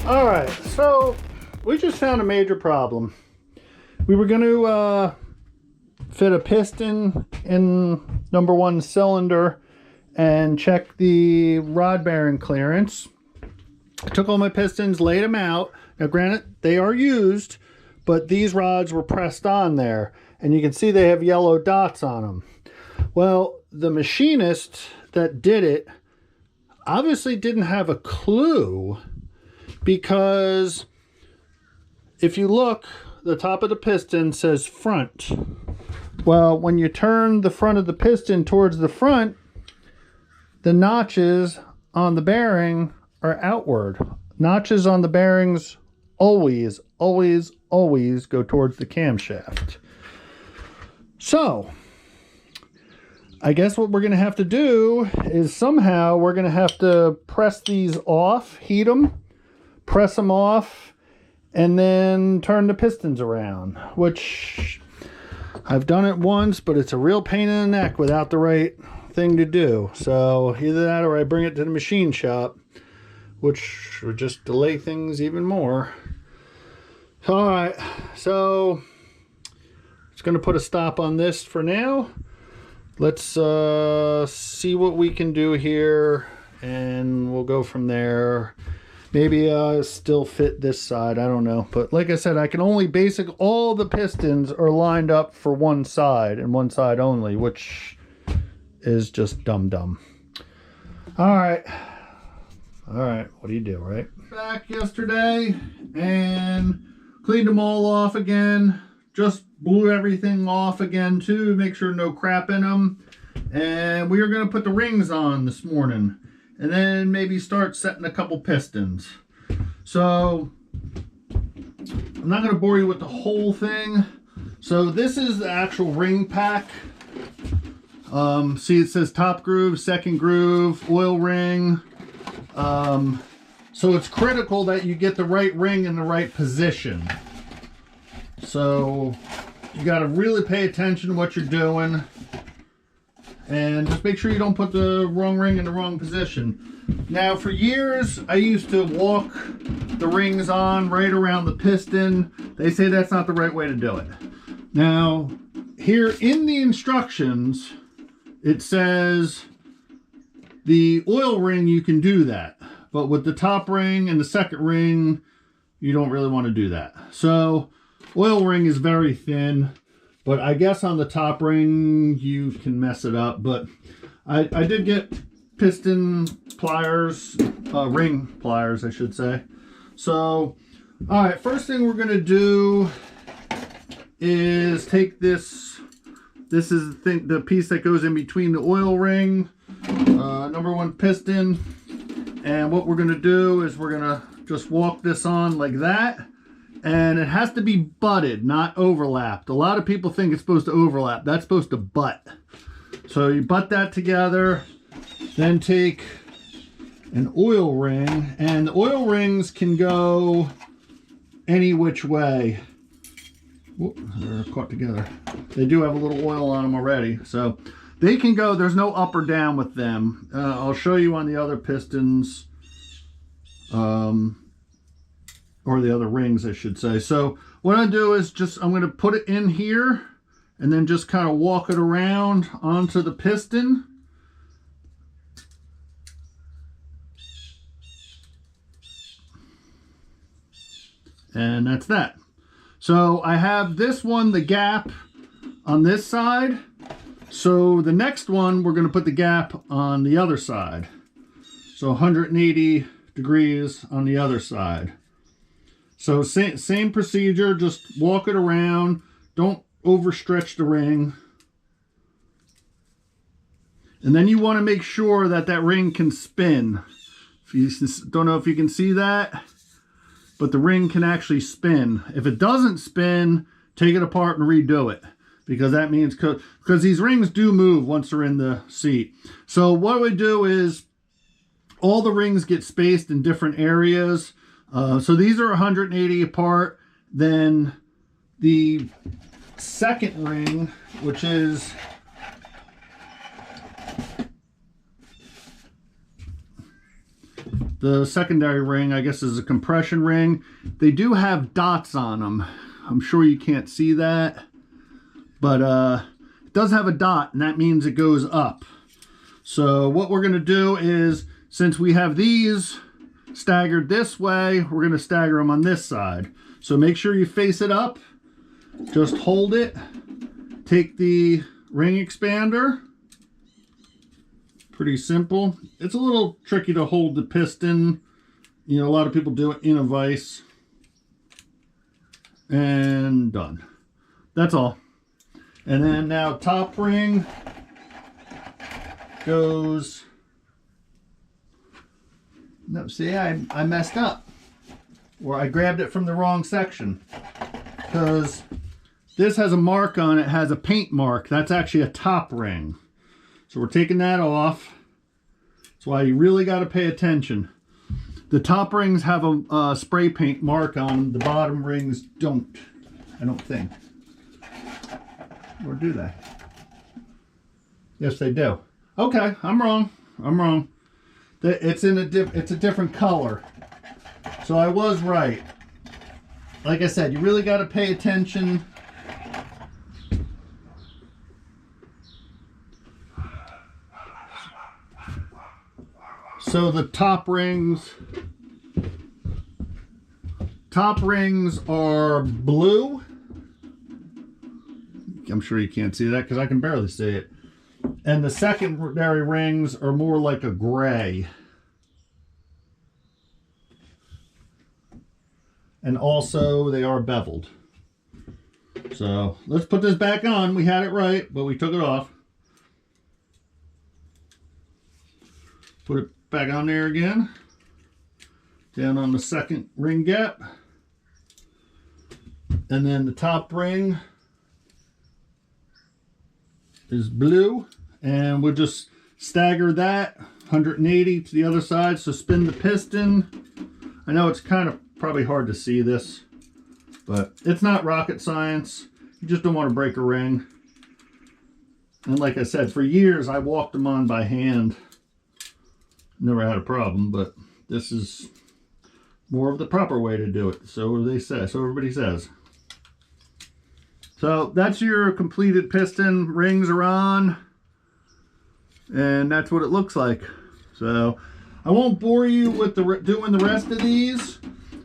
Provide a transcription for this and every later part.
All right, so we just found a major problem. We were going to fit a piston in number 1 cylinder and check the rod bearing clearance. I took all my pistons, laid them out. Now granted, they are used, but these rods were pressed on there, and you can see they have yellow dots on them. Well, the machinist that did it obviously didn't have a clue, because if you look, the top of the piston says front. Well, when you turn the front of the piston towards the front, the notches on the bearing are outward. Notches on the bearings always go towards the camshaft. So I guess what we're going to have to do is somehow we're going to have to press these off, heat them, press them off, and then turn the pistons around, which I've done it once, but it's a real pain in the neck without the right thing to do. So either that or I bring it to the machine shop, which would just delay things even more. All right, so just going to put a stop on this for now. Let's see what we can do here, and we'll go from there. Maybe still fit this side, I don't know. But like I said, I can only all the pistons are lined up for one side and one side only, which is just dumb. All right, what do you do, right? Back yesterday and cleaned them all off again. Just blew everything off again too, make sure no crap in them. And we are going to put the rings on this morning, and then maybe start setting a couple pistons. So I'm not going to bore you with the whole thing. So this is the actual ring pack. See, it says top groove, second groove, oil ring. So it's critical that you get the right ring in the right position. So you got to really pay attention to what you're doing, and just make sure you don't put the wrong ring in the wrong position. Now, for years, I used to walk the rings on right around the piston. They say that's not the right way to do it. Now, here in the instructions, it says the oil ring, you can do that. But with the top ring and the second ring, you don't really want to do that. So oil ring is very thin, but I guess on the top ring you can mess it up. But I did get piston pliers, ring pliers I should say. So all right, first thing we're gonna do is take this is the piece that goes in between the oil ring, number 1 piston, and what we're gonna do is we're gonna just walk this on like that. And it has to be butted, not overlapped. A lot of people think it's supposed to overlap. That's supposed to butt. So you butt that together, then take an oil ring, and the oil rings can go any which way. Whoop, they're caught together. They do have a little oil on them already, so they can go, there's no up or down with them. I'll show you on the other pistons. Or the other rings, I should say. So what I do is I'm going to put it in here and then just kind of walk it around onto the piston. And that's that. So I have this one, the gap on this side. So the next one, we're going to put the gap on the other side. So 180 degrees on the other side. So same procedure, just walk it around. Don't overstretch the ring. And then you want to make sure that that ring can spin. If you don't know if you can see that, but the ring can actually spin. If it doesn't spin, take it apart and redo it, because that means, because these rings do move once they're in the seat. So what we do is all the rings get spaced in different areas. So these are 180 apart. Then the second ring, which is The secondary ring, I guess, is a compression ring. They do have dots on them. I'm sure you can't see that, but it does have a dot, and that means it goes up. So what we're going to do is, since we have these staggered this way, we're going to stagger them on this side. So make sure you face it up. Just hold it. Take the ring expander. Pretty simple. It's a little tricky to hold the piston. You know, a lot of people do it in a vise. And done. That's all. And then now top ring goes... No, see, I messed up. Or I grabbed it from the wrong section. Because this has a mark on it, has a paint mark. That's actually a top ring. So we're taking that off. That's why you really got to pay attention. The top rings have a spray paint mark on them. The bottom rings don't. I don't think. Or do they? Yes, they do. Okay, I'm wrong. I'm wrong. It's a different color. So I was right. Like I said, you really got to pay attention. So the top rings are blue. I'm sure you can't see that because I can barely see it. And the secondary rings are more like a gray. And also they are beveled. So let's put this back on. We had it right, but we took it off. Put it back on there again. Down on the second ring gap. And then the top ring is blue. And we'll just stagger that 180 to the other side. So spin the piston. I know it's kind of probably hard to see this, but it's not rocket science. You just don't want to break a ring. And like I said, for years I walked them on by hand. Never had a problem, but this is more of the proper way to do it. So they say, so everybody says. So that's your completed piston. Rings are on, and that's what it looks like. So I won't bore you with doing the rest of these.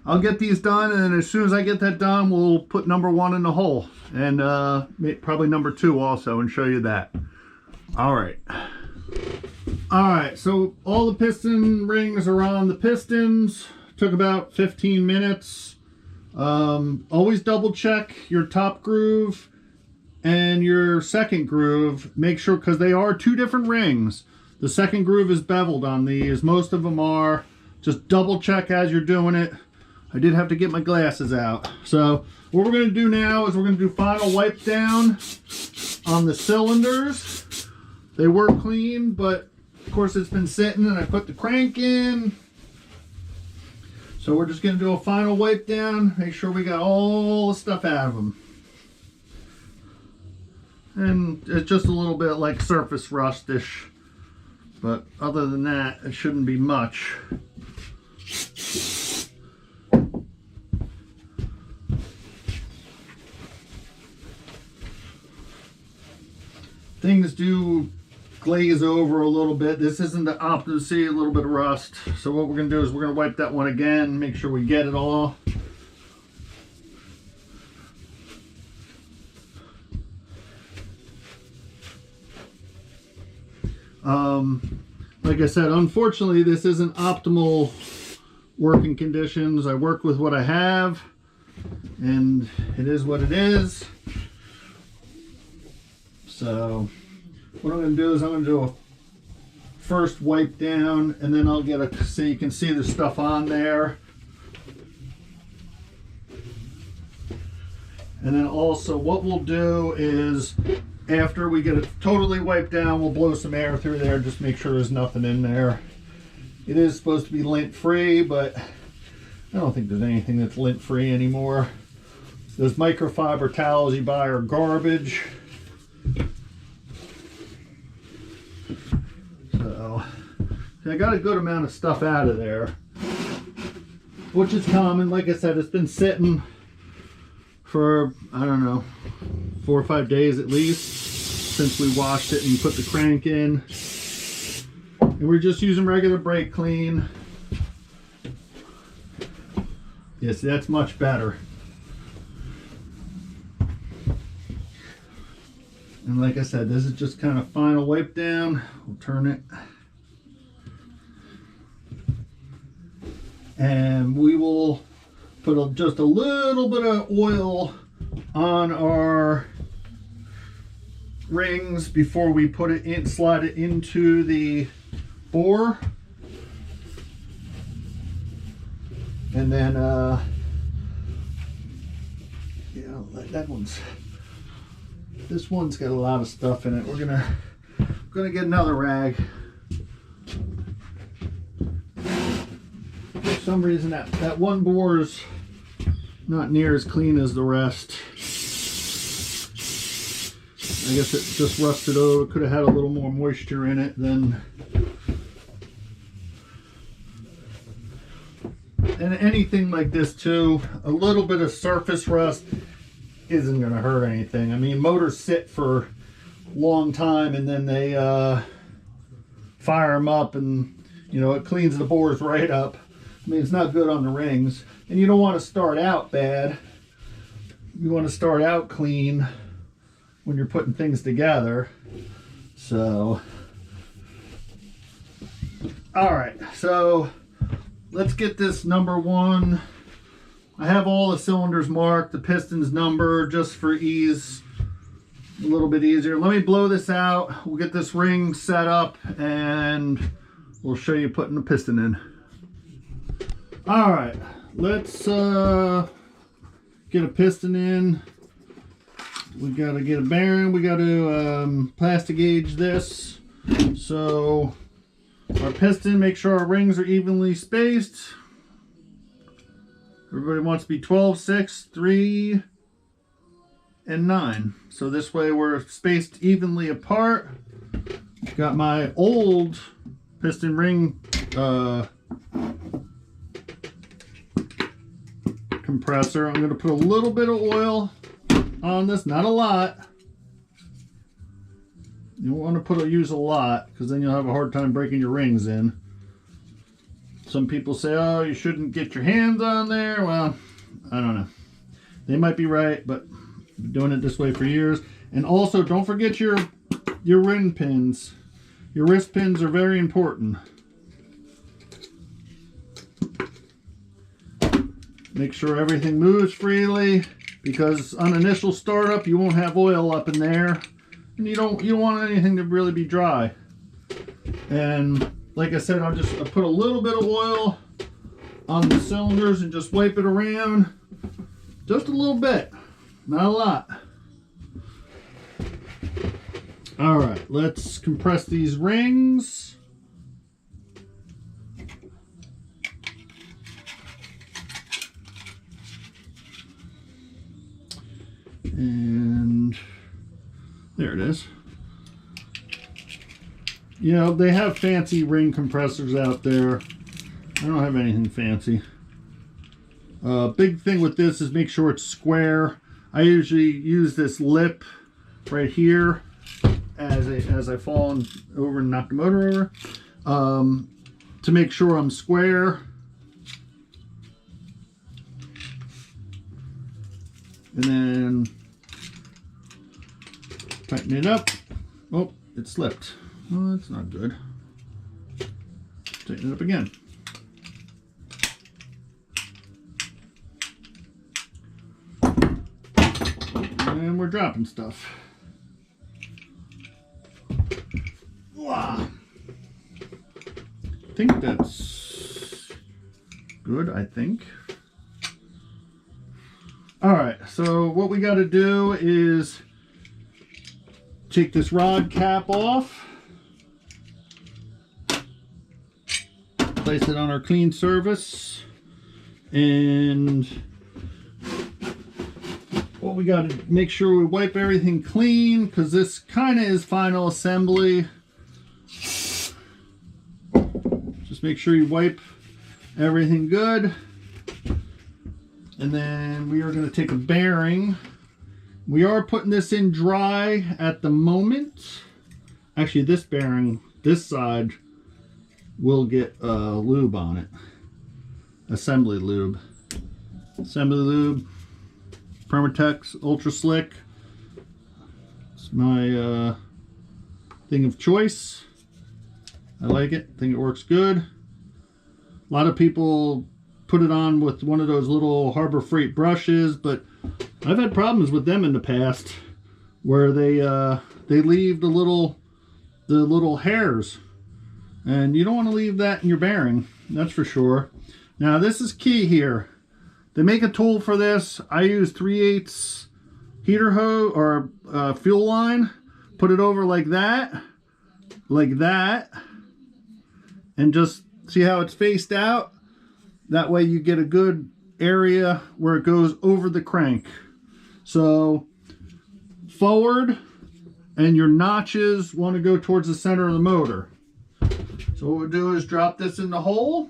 I'll get these done, and as soon as I get that done, we'll put number 1 in the hole, and probably number 2 also, and show you that. All right. All right, so all the piston rings are on the pistons. Took about 15 minutes. Always double check your top groove and your second groove. Make sure, because they are 2 different rings. The second groove is beveled on these. Most of them are. Just double check as you're doing it. I did have to get my glasses out. So what we're going to do now is we're going to do final wipe down on the cylinders. They were clean, but of course it's been sitting, and I put the crank in. So we're just going to do a final wipe down, make sure we got all the stuff out of them. And it's just a little bit like surface rustish, but other than that, it shouldn't be much. Things do glaze over a little bit. This isn't the optimum. See a little bit of rust. So what we're going to do is we're going to wipe that one again, make sure we get it all. Like I said, unfortunately this isn't optimal working conditions. I work with what I have, and it is what it is. So what I'm going to do is I'm going to do a first wipe down, and then I'll get a, so you can see the stuff on there. And then also what we'll do is, after we get it totally wiped down, we'll blow some air through there, just make sure there's nothing in there. It is supposed to be lint free, but I don't think there's anything that's lint free anymore. Those microfiber towels you buy are garbage. So I got a good amount of stuff out of there. which is common. Like I said, it's been sitting for, I don't know, 4 or 5 days at least since we washed it and put the crank in. And we're just using regular brake clean. Yes, that's much better. And like I said, this is just kind of final wipe down. We'll turn it. And we will put just a little bit of oil on our rings before we put it in, slide it into the bore. And then, yeah, this one's got a lot of stuff in it. We're gonna get another rag. For some reason that one bore is not near as clean as the rest. I guess it just rusted over. It could have had a little more moisture in it than. And anything like this too, a little bit of surface rust isn't going to hurt anything. I mean, motors sit for a long time and then they fire them up and, you know, it cleans the bores right up. I mean, it's not good on the rings. And you don't want to start out bad. You want to start out clean when you're putting things together. So, all right, so let's get this number one. I have all the cylinders marked, the pistons numbered just for ease, a little bit easier. Let me blow this out. We'll get this ring set up and we'll show you putting the piston in. All right, let's get a piston in. We gotta get a bearing. We gotta plastic gauge this. So our piston, make sure our rings are evenly spaced. Everybody wants to be 12, 6, 3, and 9. So this way we're spaced evenly apart. Got my old piston ring compressor. I'm going to put a little bit of oil on this, not a lot. You don't want to use a lot because then you'll have a hard time breaking your rings in. Some people say, oh, you shouldn't get your hands on there. Well, I don't know. They might be right, but I've been doing it this way for years. And also, don't forget your ring pins. Your wrist pins are very important. Make sure everything moves freely because on initial startup, you won't have oil up in there. And you don't want anything to really be dry. And like I said, I'll put a little bit of oil on the cylinders and just wipe it around. Just a little bit, not a lot. All right, let's compress these rings. And there it is. You know, they have fancy ring compressors out there. I don't have anything fancy. Big thing with this is make sure it's square. I usually use this lip right here as I fall over and knock the motor over to make sure I'm square. And then tighten it up. Oh, it slipped. Well, that's not good. Tighten it up again. And we're dropping stuff. Wow. I think that's good, I think. All right, so what we got to do is take this rod cap off. Place it on our clean surface, and what we got to make sure we wipe everything clean because this kind of is final assembly. Just make sure you wipe everything good. And then we are going to take a bearing. We are putting this in dry at the moment. Actually, this bearing, this side, will get lube on it. Assembly lube. Assembly lube. Permatex Ultra Slick. It's my thing of choice. I like it. I think it works good. A lot of people put it on with one of those little Harbor Freight brushes, but I've had problems with them in the past where they leave the little hairs, and you don't want to leave that in your bearing, that's for sure. Now this is key here. They make a tool for this. I use 3/8 heater hose or fuel line. Put it over like that, and just see how it's faced out. That way you get a good area where it goes over the crank. So forward, and your notches want to go towards the center of the motor. So what we'll do is drop this in the hole.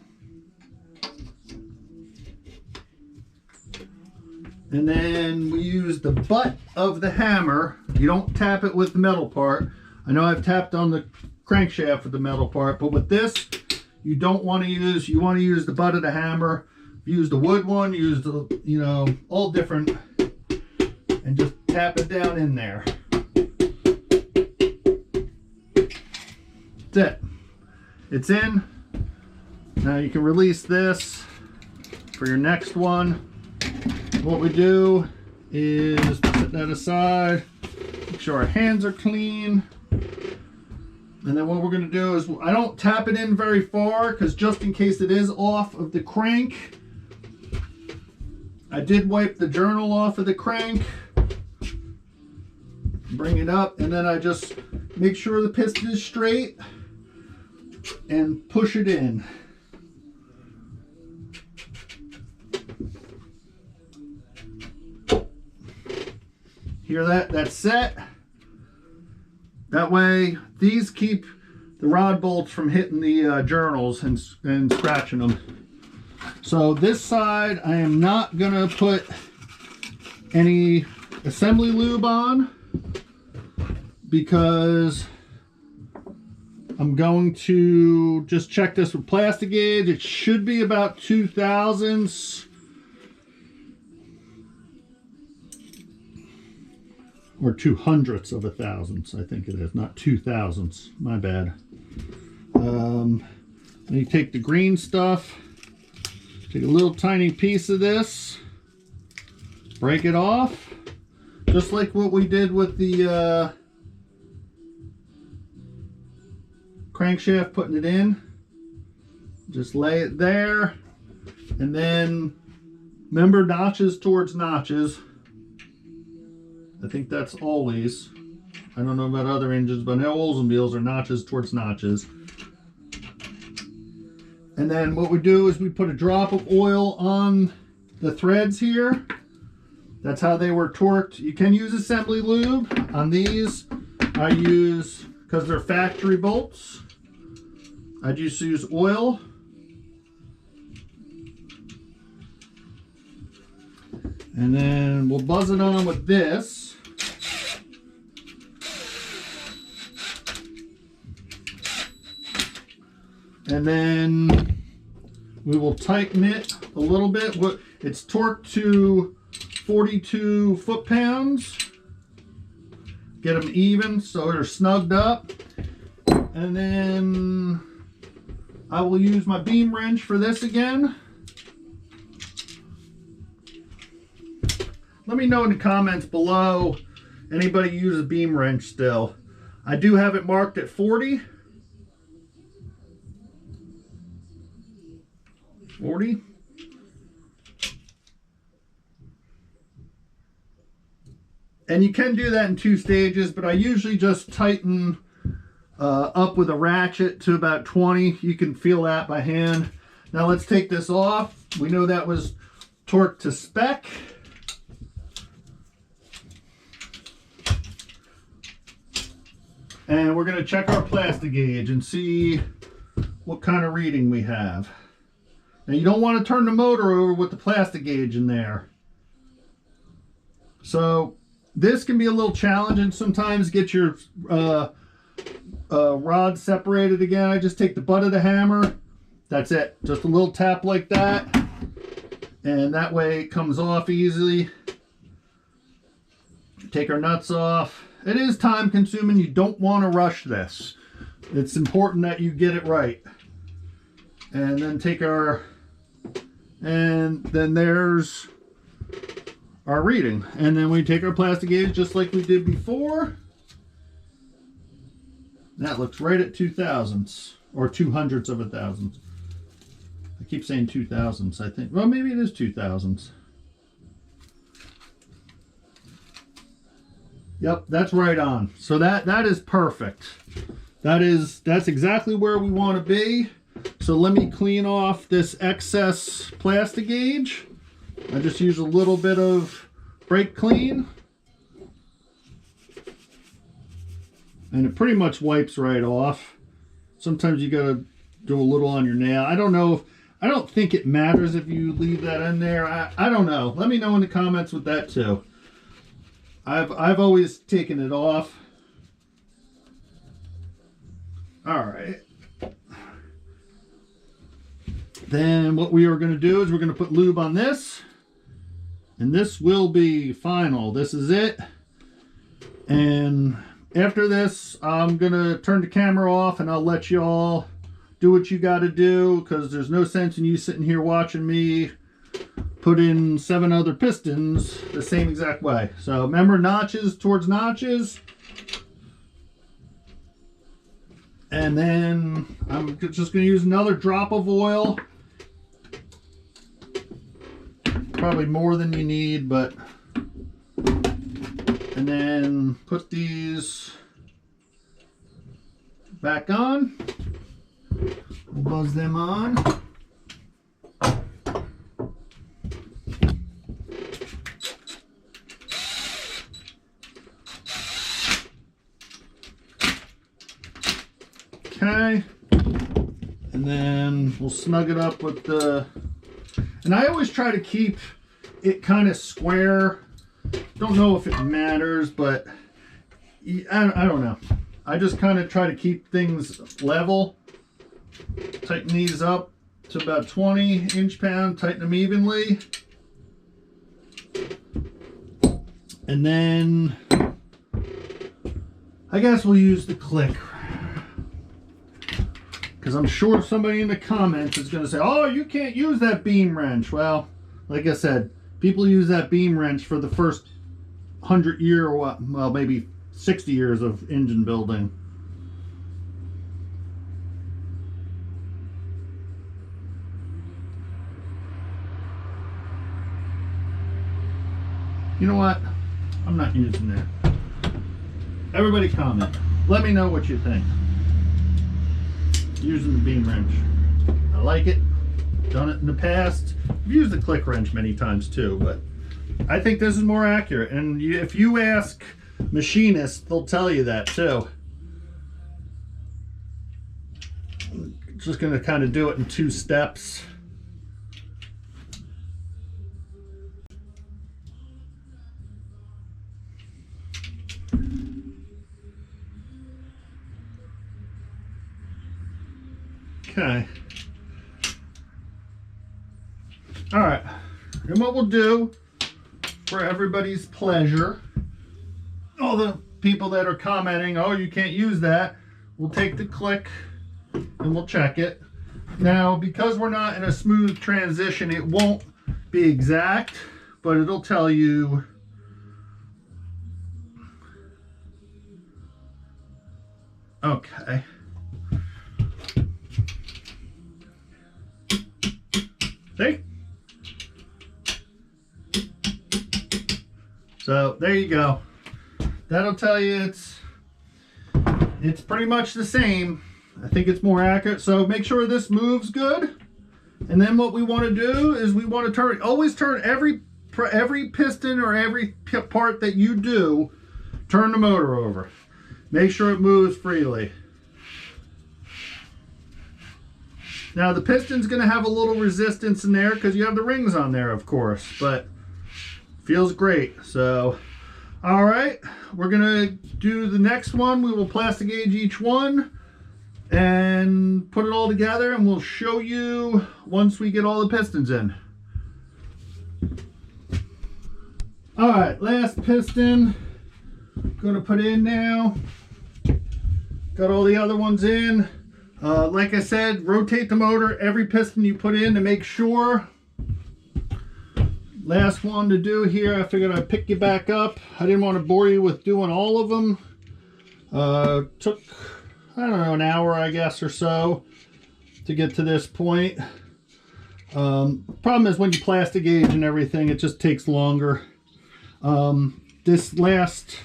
And then we use the butt of the hammer. You don't tap it with the metal part. I know I've tapped on the crankshaft with the metal part, but with this, you don't want to use, you want to use the butt of the hammer. Use the wood one, use the, you know, all different, and just tap it down in there. That's it. It's in. Now you can release this for your next one. What we do is put that aside, make sure our hands are clean. And then what we're going to do is, I don't tap it in very far because just in case it is off of the crank, I did wipe the journal off of the crank, bring it up, and then I just make sure the piston is straight and push it in. Hear that? That's set. That way, these keep the rod bolts from hitting the journals and scratching them. So this side, I am not going to put any assembly lube on because I'm going to just check this with plastic gauge. It should be about 2/1000ths. Or 2/100ths of a thousandths, I think it is, not 2/1000ths. My bad. Then you take the green stuff, take a little tiny piece of this, break it off, just like what we did with the crankshaft, putting it in. Just lay it there, and then remember, notches towards notches. I think that's always, I don't know about other engines, but now Oldsmobiles are notches towards notches. And then what we do is we put a drop of oil on the threads here. That's how they were torqued. You can use assembly lube. On these, I use, because they're factory bolts, I just use oil. And then we'll buzz it on with this. And then we will tighten it a little bit. It's torqued to 42 foot-pounds. Get them even so they're snugged up. And then I will use my beam wrench for this again. Let me know in the comments below, anybody use a beam wrench still. I do have it marked at 40. 40. And you can do that in 2 stages, but I usually just tighten up with a ratchet to about 20. You can feel that by hand. Now let's take this off. We know that was torqued to spec. And we're going to check our plastic gauge and see what kind of reading we have. Now you don't want to turn the motor over with the plastic gauge in there. So this can be a little challenging sometimes. Get your rod separated again. I just take the butt of the hammer. That's it. Just a little tap like that. And that way it comes off easily. Take our nuts off. It is time consuming. You don't want to rush this. It's important that you get it right. And then take our, and then there's our reading. And then we take our plastic gauge just like we did before. That looks right at 2/1000ths or 2/100ths of a thousandth. I keep saying 2/1000ths, I think. Well, maybe it is 2/1000ths. Yep, that's right on. So that is perfect. That's exactly where we want to be. So let me clean off this excess plastic gauge. I just use a little bit of brake clean. And it pretty much wipes right off. Sometimes you gotta do a little on your nail. I don't know if, I don't think it matters if you leave that in there. I don't know. Let me know in the comments with that too. I've always taken it off. All right. Then what we are going to do is we're going to put lube on this. And this will be final. This is it. And after this, I'm going to turn the camera off and I'll let you all do what you got to do, because there's no sense in you sitting here watching me put in 7 other pistons the same exact way. So remember, notches towards notches. And then I'm just going to use another drop of oil. Probably more than you need, but... And then put these back on. We'll buzz them on. Okay, and then we'll snug it up with the, and I always try to keep it kind of square. Don't know if it matters, but I don't know. I just kind of try to keep things level. Tighten these up to about 20 inch-pound, tighten them evenly. And then I guess we'll use the click. Because I'm sure somebody in the comments is going to say, oh, you can't use that beam wrench. Well, like I said, people use that beam wrench for the first 100 year or what, well, maybe 60 years of engine building. You know what? I'm not using that. Everybody comment. Let me know what you think. Using the beam wrench. I like it. Done it in the past. I've used the click wrench many times too, but I think this is more accurate. And if you ask machinists, they'll tell you that too. Just going to kind of do it in 2 steps. Okay. All right. And what we'll do, for everybody's pleasure, all the people that are commenting, oh, you can't use that, we'll take the click and we'll check it. Now, because we're not in a smooth transition, it won't be exact, but it'll tell you. Okay. See? So there you go. That'll tell you it's pretty much the same. I think it's more accurate. So make sure this moves good. And then what we want to do is we want to always turn every piston or every part that you do, turn the motor over. Make sure it moves freely. Now the piston's going to have a little resistance in there because you have the rings on there, of course, but feels great. So, all right, we're going to do the next one. We will plastic gauge each one and put it all together, and we'll show you once we get all the pistons in. All right, last piston, going to put in now. Got all the other ones in. Like I said, rotate the motor every piston you put in to make sure. Last one to do here. I figured I'd pick you back up. I didn't want to bore you with doing all of them. Took, I don't know, an hour, I guess, or so to get to this point. Problem is when you plastic gauge and everything, it just takes longer. This last,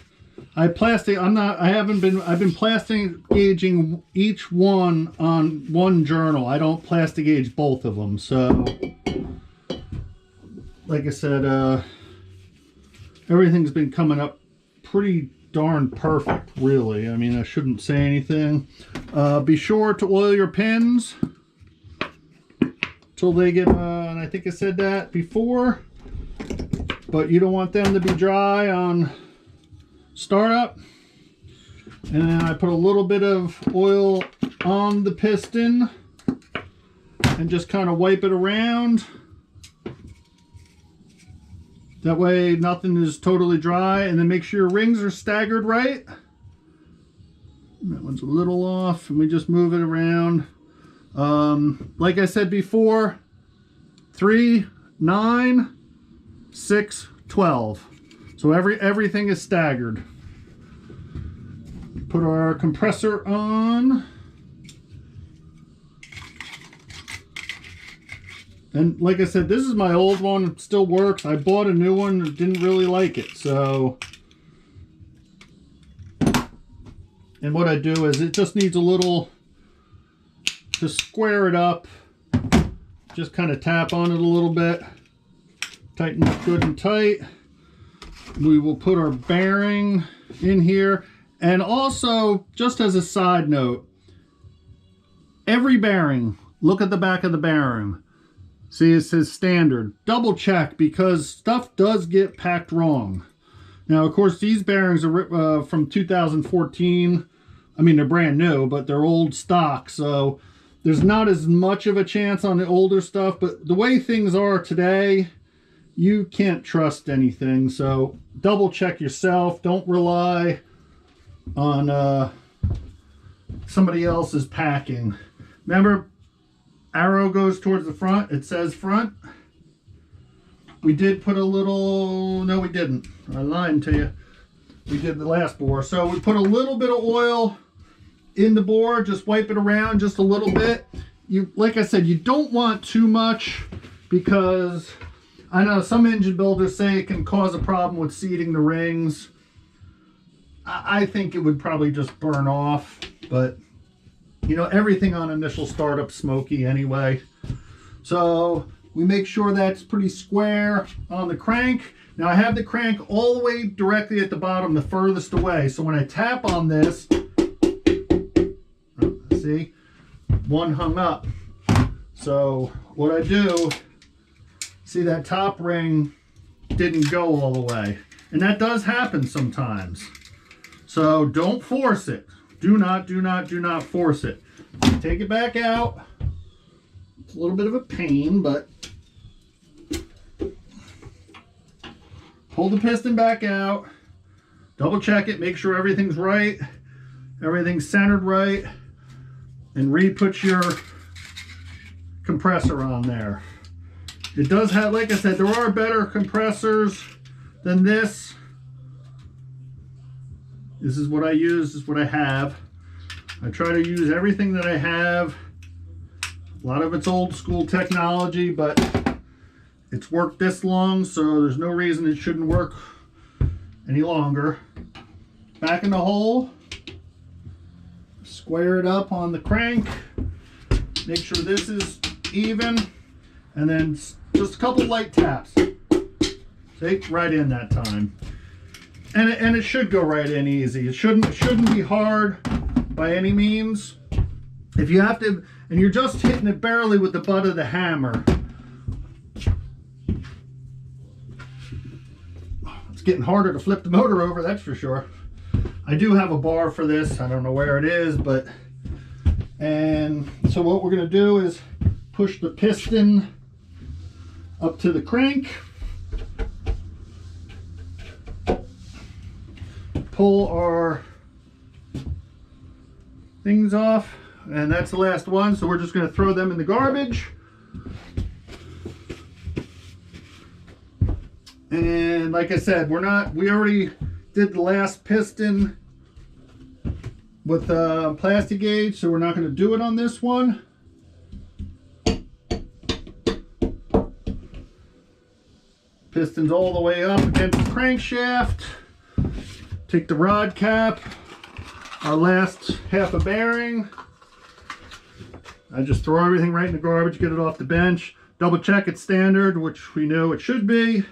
I've been plastic gauging each one on one journal. I don't plastic gauge both of them. So, like I said, everything's been coming up pretty darn perfect, really. I mean, I shouldn't say anything. Be sure to oil your pins till they get, and I think I said that before, but you don't want them to be dry on startup. And then I put a little bit of oil on the piston and just kind of wipe it around. That way nothing is totally dry, and then make sure your rings are staggered right. That one's a little off, and we just move it around. Like I said before, 3, 9, 6, 12. So everything is staggered. Put our compressor on. And like I said, this is my old one. It still works. I bought a new one and didn't really like it. So, and what I do is it just needs a little, to square it up. Just kind of tap on it a little bit. Tighten it good and tight. We will put our bearing in here. And also, just as a side note, every bearing, look at the back of the bearing. See, it says standard. Double check, because stuff does get packed wrong. Now, of course, these bearings are from 2014. I mean, they're brand new, but they're old stock. So there's not as much of a chance on the older stuff. But the way things are today, you can't trust anything. So double check yourself. Don't rely on somebody else's packing. Remember, arrow goes towards the front. It says front. We did put a little, no we didn't. I lied to you. We did the last bore. So we put a little bit of oil in the bore. Just wipe it around just a little bit. Like I said, you don't want too much, because I know some engine builders say it can cause a problem with seating the rings. I think it would probably just burn off, but you know, everything on initial startup's smoky anyway. So we make sure that's pretty square on the crank. Now I have the crank all the way directly at the bottom, the furthest away. So when I tap on this, see, one hung up. So what I do, see that top ring didn't go all the way. And that does happen sometimes. So don't force it. Do not force it. Take it back out. It's a little bit of a pain, but pull the piston back out. Double check it. Make sure everything's right. Everything's centered right. And re-put your compressor on there. It does have, like I said, there are better compressors than this. This is what I use, this is what I have. I try to use everything that I have. A lot of it's old school technology, but it's worked this long, so there's no reason it shouldn't work any longer. Back in the hole. Square it up on the crank. Make sure this is even. And then just a couple light taps. See, right in that time. And it should go right in easy. It shouldn't be hard by any means. If you have to, and you're just hitting it barely with the butt of the hammer. It's getting harder to flip the motor over, that's for sure. I do have a bar for this. I don't know where it is, but... And so what we're going to do is push the piston up to the crank. Pull our things off, and that's the last one, so we're just going to throw them in the garbage. And like I said, we already did the last piston with plastic gauge, so we're not going to do it on this one. Piston's all the way up against the crankshaft. Take the rod cap, our last half a bearing. I just throw everything right in the garbage, get it off the bench. Double check it's standard, which we know it should be.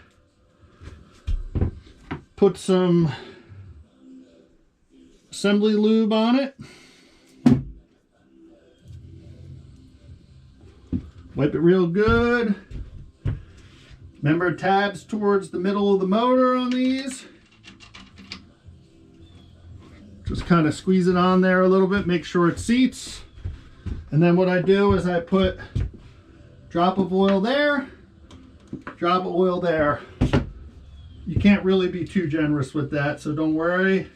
Put some assembly lube on it. Wipe it real good. Remember, tabs towards the middle of the motor on these. Just kind of squeeze it on there a little bit, make sure it seats. And then what I do is I put a drop of oil there, drop of oil there. You can't really be too generous with that, so don't worry.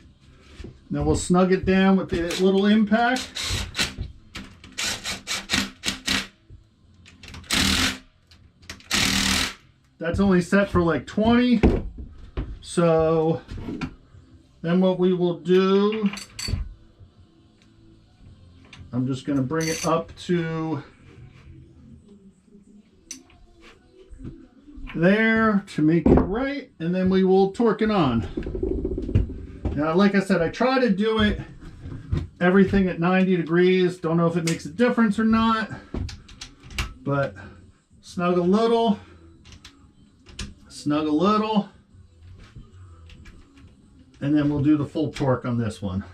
Then we'll snug it down with the little impact. That's only set for like 20. So then what we will do, I'm just going to bring it up to there to make it right, and then we will torque it on. Now, like I said, I try to do it everything at 90 degrees. Don't know if it makes a difference or not, but snug a little, and then we'll do the full torque on this one.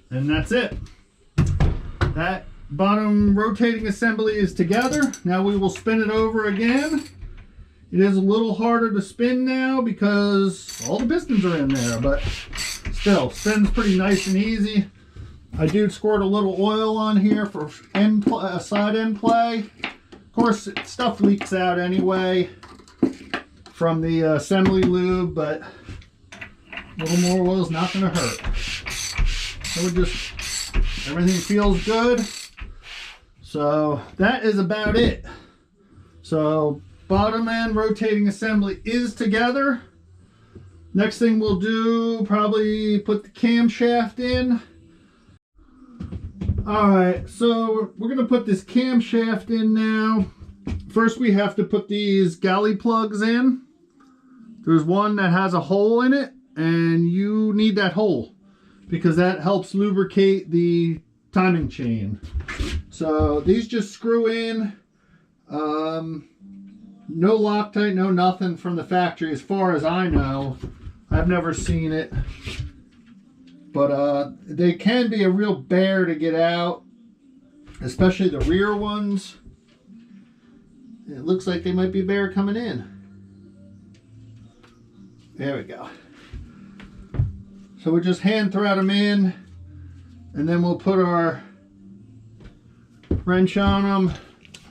And that's it. That bottom rotating assembly is together. Now we will spin it over again. It is a little harder to spin now because all the pistons are in there, but still spins pretty nice and easy. I do squirt a little oil on here for side end play. Of course, stuff leaks out anyway from the assembly lube, but a little more oil is not going to hurt. So everything feels good. So that is about it. So bottom end rotating assembly is together. Next thing we'll do, probably put the camshaft in. Alright, so we're going to put this camshaft in now. First we have to put these galley plugs in. There's one that has a hole in it, and you need that hole because that helps lubricate the timing chain. So these just screw in. No Loctite, no nothing from the factory as far as I know. I've never seen it. But they can be a real bear to get out, especially the rear ones. It looks like they might be a bear coming in. There we go. So we just hand thread them in, and then we'll put our wrench on them.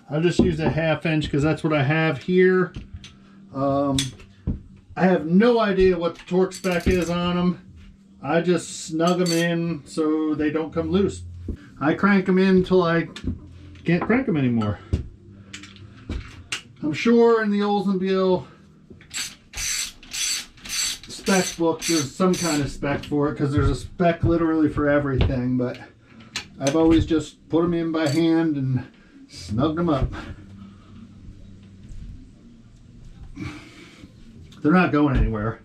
I'll just use a 1/2 inch because that's what I have here. I have no idea what the torque spec is on them. I just snug them in so they don't come loose. I crank them in until I can't crank them anymore. I'm sure in the Oldsmobile spec book there's some kind of spec for it, because there's a spec literally for everything, but I've always just put them in by hand and snugged them up. They're not going anywhere,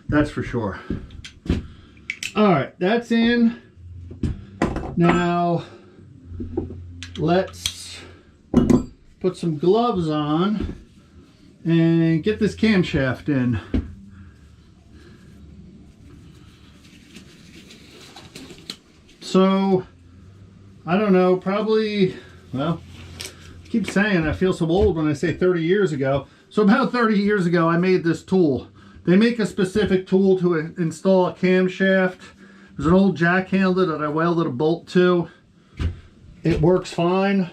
that's for sure. Alright, that's in. Now let's put some gloves on and get this camshaft in. So, I don't know, probably, well, I keep saying I feel so old when I say 30 years ago. So about 30 years ago, I made this tool. They make a specific tool to install a camshaft. There's an old jack handle that I welded a bolt to. It works fine.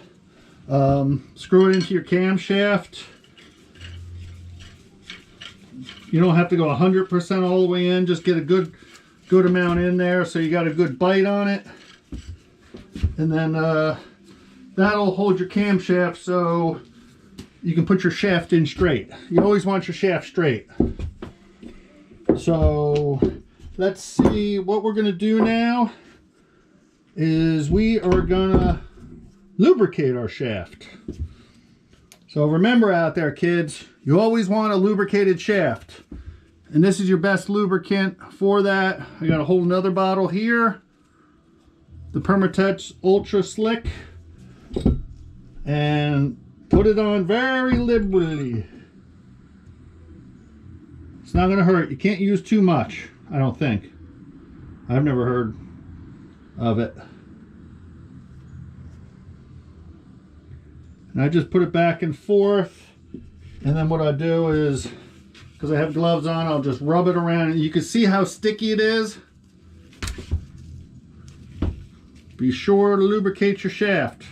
Screw it into your camshaft. You don't have to go 100% all the way in. Just get a good amount in there so you got a good bite on it. And then that'll hold your camshaft so you can put your shaft in straight. You always want your shaft straight. So let's see, what we're going to do now is we are going to lubricate our shaft. So remember out there, kids, you always want a lubricated shaft. And this is your best lubricant for that. I got a whole nother bottle here. The Permatouch Ultra Slick. And put it on very liberally. It's not going to hurt. You can't use too much, I don't think. I've never heard of it. And I just put it back and forth. And then what I do is, because I have gloves on, I'll just rub it around. And you can see how sticky it is. Be sure to lubricate your shaft.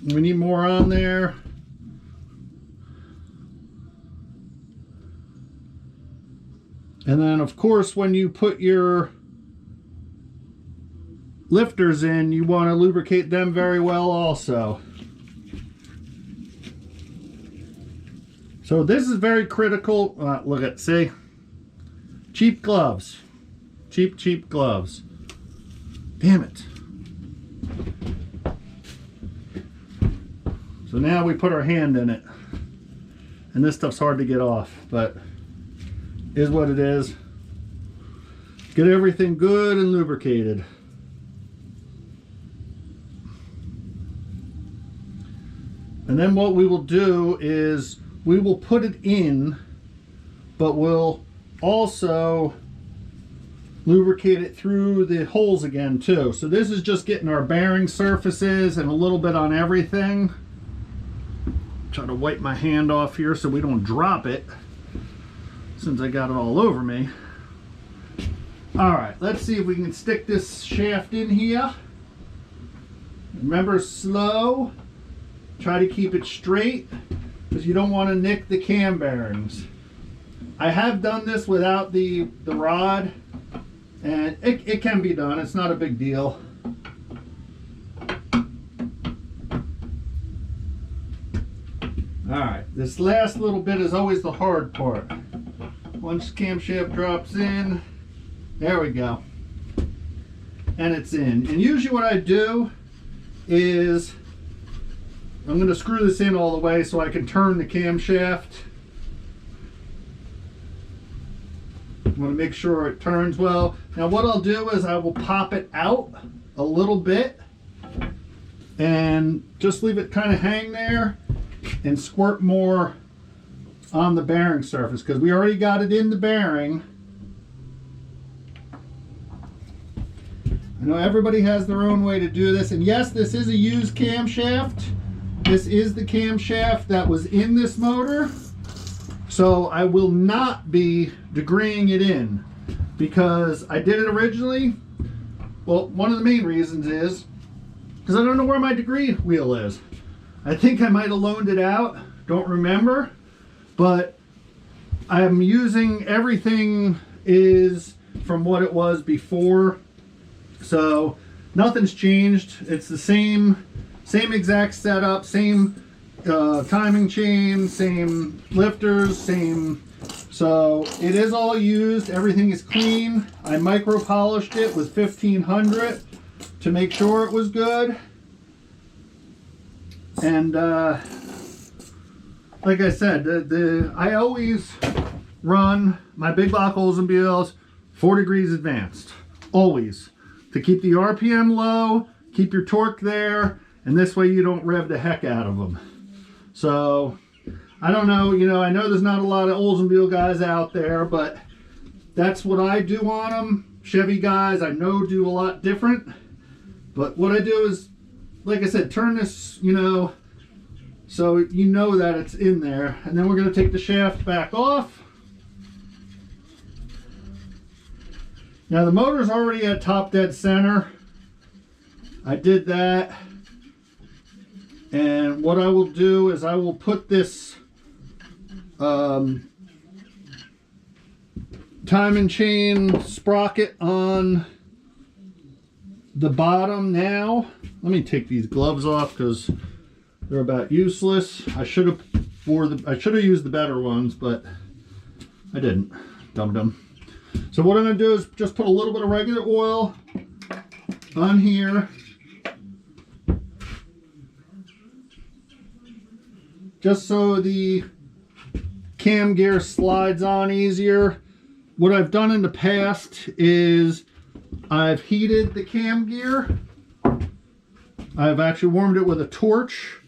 We need more on there. And then of course when you put your lifters in, you want to lubricate them very well also. So this is very critical. Look at, see? Cheap gloves. Cheap gloves. Damn it. So now we put our hand in it. And this stuff's hard to get off, but is what it is. Get everything good and lubricated. And then what we will do is we will put it in, but we'll also lubricate it through the holes again too. So this is just getting our bearing surfaces and a little bit on everything. Try to wipe my hand off here so we don't drop it, since I got it all over me. All right, let's see if we can stick this shaft in here. Remember, slow. Try to keep it straight because you don't want to nick the cam bearings. I have done this without the rod, and it can be done. It's not a big deal. All right, this last little bit is always the hard part. Once camshaft drops in, there we go. And it's in. And usually what I do is I'm going to screw this in all the way so I can turn the camshaft. I'm going to make sure it turns well. Now what I'll do is I will pop it out a little bit and just leave it kind of hang there and squirt more on the bearing surface because we already got it in the bearing. I know everybody has their own way to do this, and yes, this is a used camshaft. This is the camshaft that was in this motor, so I will not be degreeing it in because I did it originally. Well, one of the main reasons is because I don't know where my degree wheel is. I think I might have loaned it out, don't remember, but I'm using everything is from what it was before, so nothing's changed. It's the same exact setup, same timing chain, same lifters, same. So it is all used. Everything is clean. I micro polished it with 1500 to make sure it was good. And like I said, I always run my big block Oldsmobiles 4 degrees advanced, always, to keep the RPM low, keep your torque there, and this way you don't rev the heck out of them. So I don't know, you know, I know there's not a lot of Oldsmobile guys out there, but that's what I do on them. Chevy guys I know do a lot different, but what I do is, like I said, turn this, you know, so you know that it's in there. And then we're going to take the shaft back off. Now the motor's already at top dead center. I did that. And what I will do is I will put this timing chain sprocket on the bottom now. Let me take these gloves off because they're about useless. I should have used the better ones, but I didn't. Dum-dum. So what I'm going to do is just put a little bit of regular oil on here. Just so the cam gear slides on easier. What I've done in the past is I've heated the cam gear. I've actually warmed it with a torch,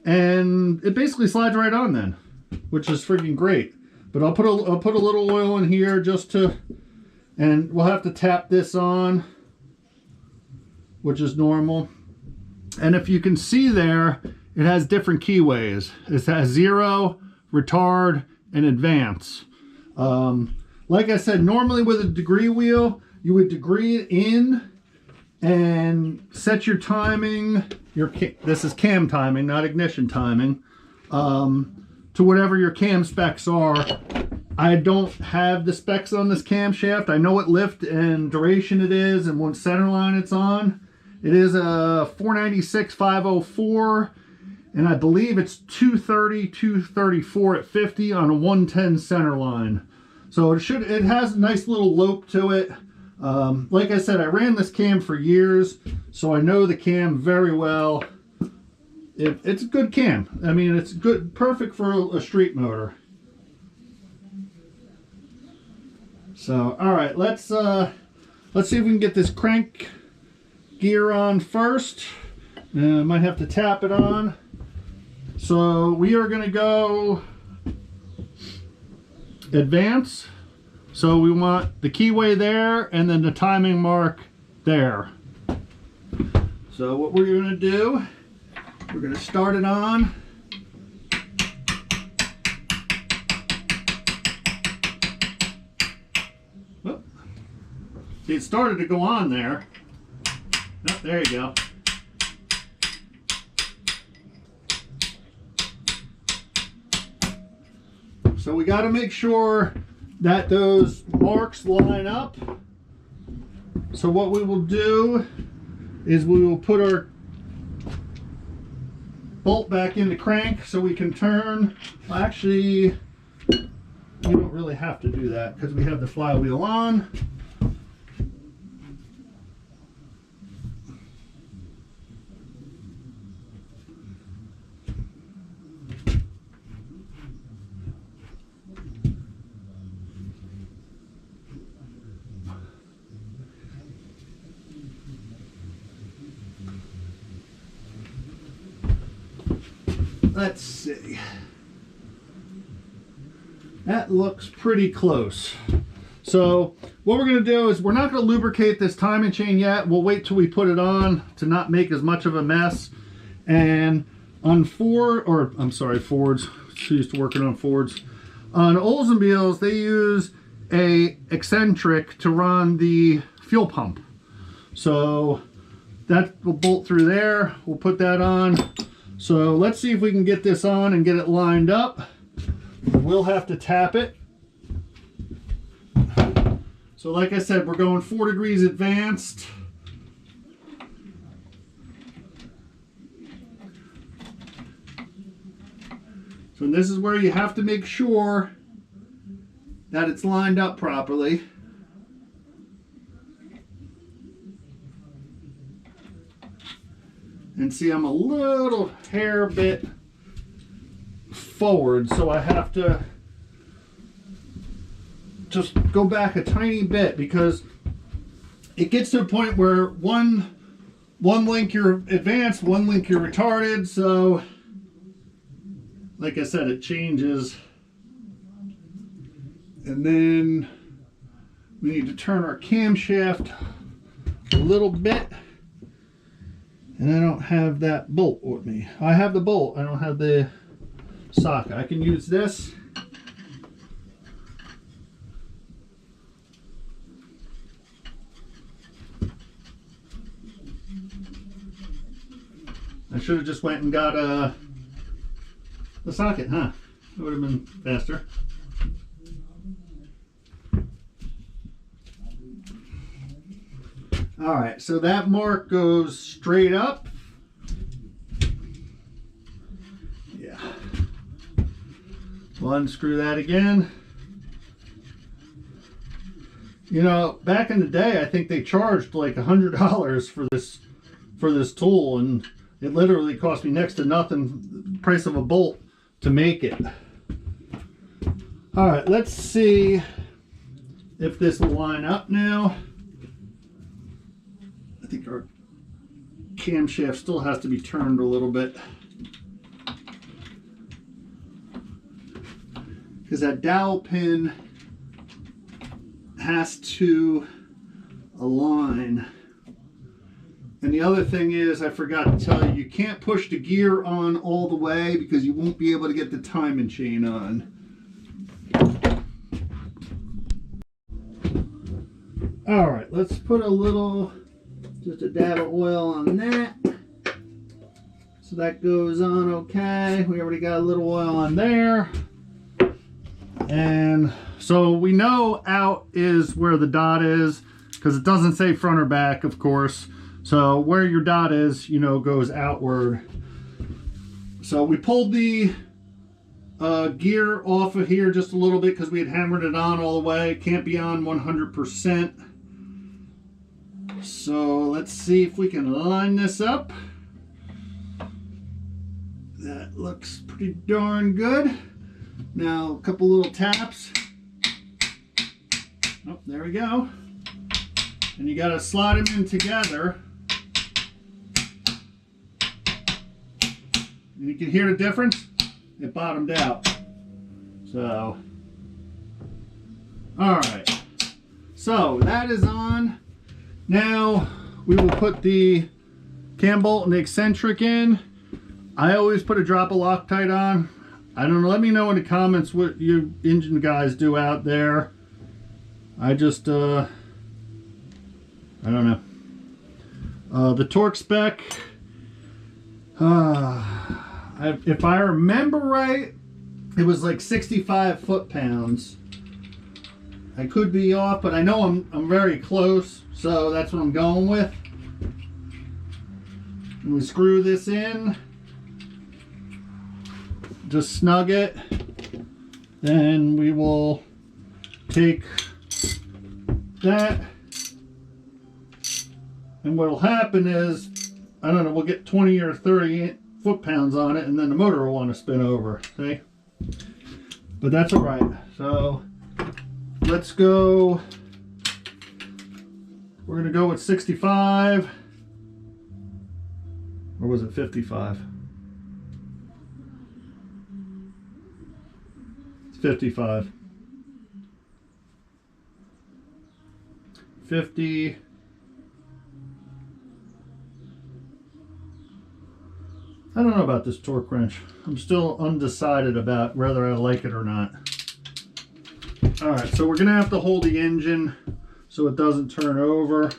and it basically slides right on then, which is freaking great. But I'll put a little oil in here just to, and we'll have to tap this on, which is normal. And if you can see there, it has different keyways. It has 0, retard, and advance. Like I said, normally with a degree wheel, you would degree it in and set your timing. This is cam timing, not ignition timing, to whatever your cam specs are. I don't have the specs on this camshaft. I know what lift and duration it is and what center line it's on. It is a 496/504, and I believe it's 230, 234 at 50 on a 110 center line. So it has a nice little lope to it. Like I said, I ran this cam for years, so I know the cam very well. It's a good cam. I mean, it's good, perfect for a street motor. So, all right, let's see if we can get this crank gear on first. I might have to tap it on. So we are going to go advance. So we want the keyway there and then the timing mark there. So what we're going to do, we're going to start it on. Oh. See, it started to go on there. Oh, there you go. So we got to make sure that those marks line up. So what we will do is we will put our bolt back in the crank so we can turn. Well, actually, we don't really have to do that because we have the flywheel on. Let's see. That looks pretty close. So what we're going to do is we're not going to lubricate this timing chain yet. We'll wait till we put it on to not make as much of a mess. And on Fords, she used to working on Fords. On Oldsmobiles, they use a eccentric to run the fuel pump. So that will bolt through there. We'll put that on. So let's see if we can get this on and get it lined up. We'll have to tap it. So like I said, we're going 4 degrees advanced. So this is where you have to make sure that it's lined up properly. And see, I'm a little hair bit forward, so I have to just go back a tiny bit because it gets to a point where one link you're advanced, one link you're retarded. So like I said, it changes. And then We need to turn our camshaft a little bit. And I don't have that bolt with me. I have the bolt, I don't have the socket. I can use this. I should have just went and got the socket, huh? It would have been faster. All right, so that mark goes straight up. Yeah. We'll unscrew that again. You know, back in the day, I think they charged like $100 for this tool, and it literally cost me next to nothing, the price of a bolt, to make it. All right, let's see if this will line up now. I think our camshaft still has to be turned a little bit, because that dowel pin has to align. And the other thing is, I forgot to tell you, you can't push the gear on all the way because you won't be able to get the timing chain on. All right, let's put a little, just a dab of oil on that. So that goes on okay. We already got a little oil on there. And so we know out is where the dot is, because it doesn't say front or back, of course. So where your dot is, you know, goes outward. So we pulled the gear off of here just a little bit because we had hammered it on all the way. It can't be on 100%. So let's see if we can line this up. That looks pretty darn good. Now a couple little taps. Oh, there we go. And you got to slide them in together. And you can hear the difference. It bottomed out. So, all right. So that is on. Now we will put the cam bolt and the eccentric in. I always put a drop of Loctite on. I don't know. Let me know in the comments what you engine guys do out there. I just, I don't know. The torque spec, if I remember right, it was like 65 foot-pounds. I could be off, but I know I'm very close, so that's what I'm going with. And we screw this in. Just snug it. Then we will take that. And what will happen is, I don't know, we'll get 20 or 30 foot-pounds on it, and then the motor will want to spin over, see? But that's all right. So let's go. We're going to go with 65. Or was it 55? It's 55. 50. I don't know about this torque wrench. I'm still undecided about whether I like it or not. All right, so we're gonna have to hold the engine so it doesn't turn over.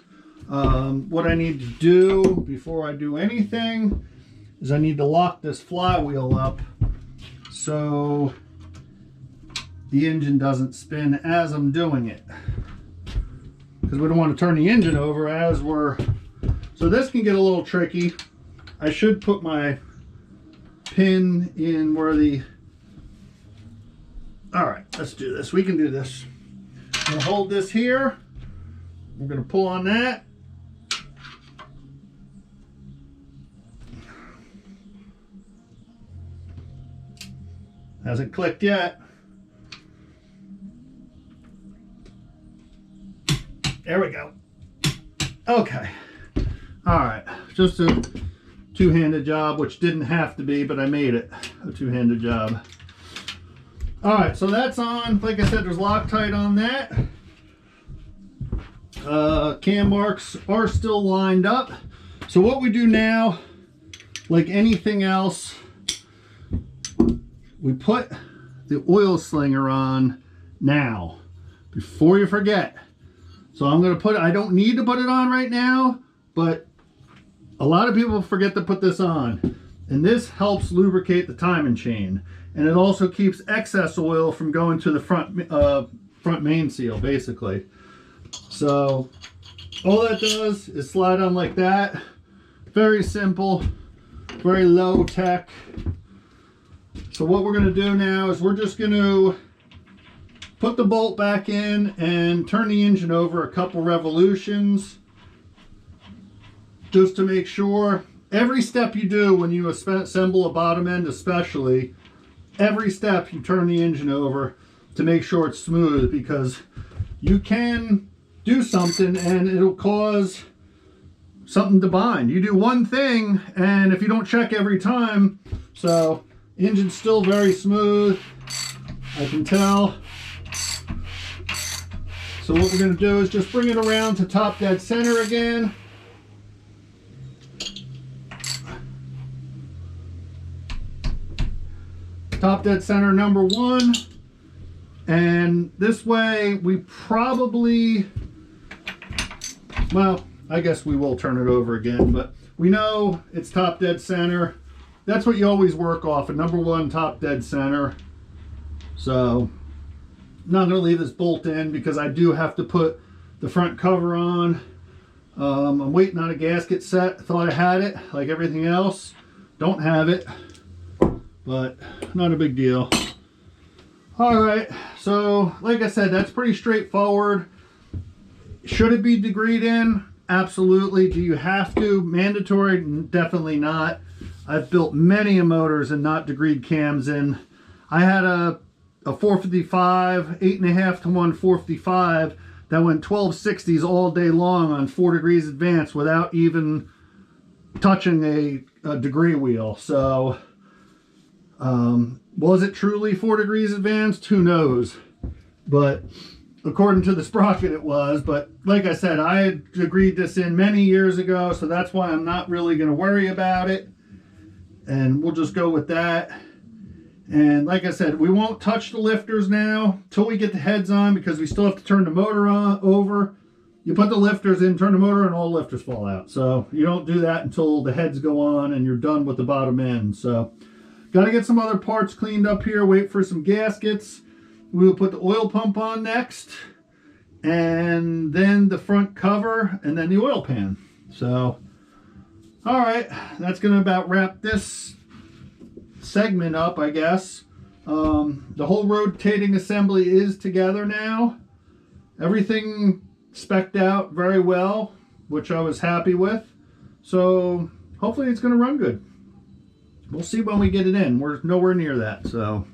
What I need to do before I do anything is I need to lock this flywheel up so the engine doesn't spin as I'm doing it. Because we don't want to turn the engine over as we're... So this can get a little tricky. I should put my pin in where the... All right, let's do this. We can do this. I'm gonna hold this here. We're gonna pull on that. Hasn't clicked yet. There we go. Okay. All right, just a two-handed job, which didn't have to be, but I made it a two-handed job. All right, so that's on. Like I said, there's Loctite on that. Cam marks are still lined up. So what we do now, like anything else, we put the oil slinger on now before you forget. So I'm going to put it, I don't need to put it on right now, but a lot of people forget to put this on. And this helps lubricate the timing chain. And it also keeps excess oil from going to the front main seal, basically. So all that does is slide on like that. Very simple, very low tech. So what we're going to do now is we're just going to put the bolt back in and turn the engine over a couple revolutions just to make sure. Every step you do when you assemble a bottom end, especially, every step you turn the engine over to make sure it's smooth, because you can do something and it'll cause something to bind. You do one thing and if you don't check every time, so engine's still very smooth, I can tell. So what we're going to do is just bring it around to top dead center again. Top dead center number 1. And this way we probably, well, I guess we will turn it over again, but we know it's top dead center. That's what you always work off, a number 1 top dead center. So I'm not going to leave this bolt in because I do have to put the front cover on. I'm waiting on a gasket set. Thought I had it, like everything else. Don't have it, but not a big deal. All right, so like I said, that's pretty straightforward. Should it be degreed in? Absolutely. Do you have to? Mandatory? Definitely not. I've built many motors and not degreed cams in. I had a 455, 8.5 to 1 455 that went 1260s all day long on 4 degrees advance without even touching a degree wheel. So was it truly 4 degrees advanced? Who knows? But according to the sprocket it was. But like I said, I had degreed this in many years ago, so that's why I'm not really going to worry about it, and we'll just go with that. And like I said, we won't touch the lifters now till we get the heads on, because we still have to turn the motor on over. You put the lifters in, turn the motor, and all the lifters fall out. So you don't do that until the heads go on and you're done with the bottom end. So got to get some other parts cleaned up here, wait for some gaskets. We will put the oil pump on next, and then the front cover, and then the oil pan. So, all right, that's going to about wrap this segment up, I guess. The whole rotating assembly is together now. Everything spec'd out very well, which I was happy with. So hopefully it's going to run good. We'll see when we get it in. We're nowhere near that, so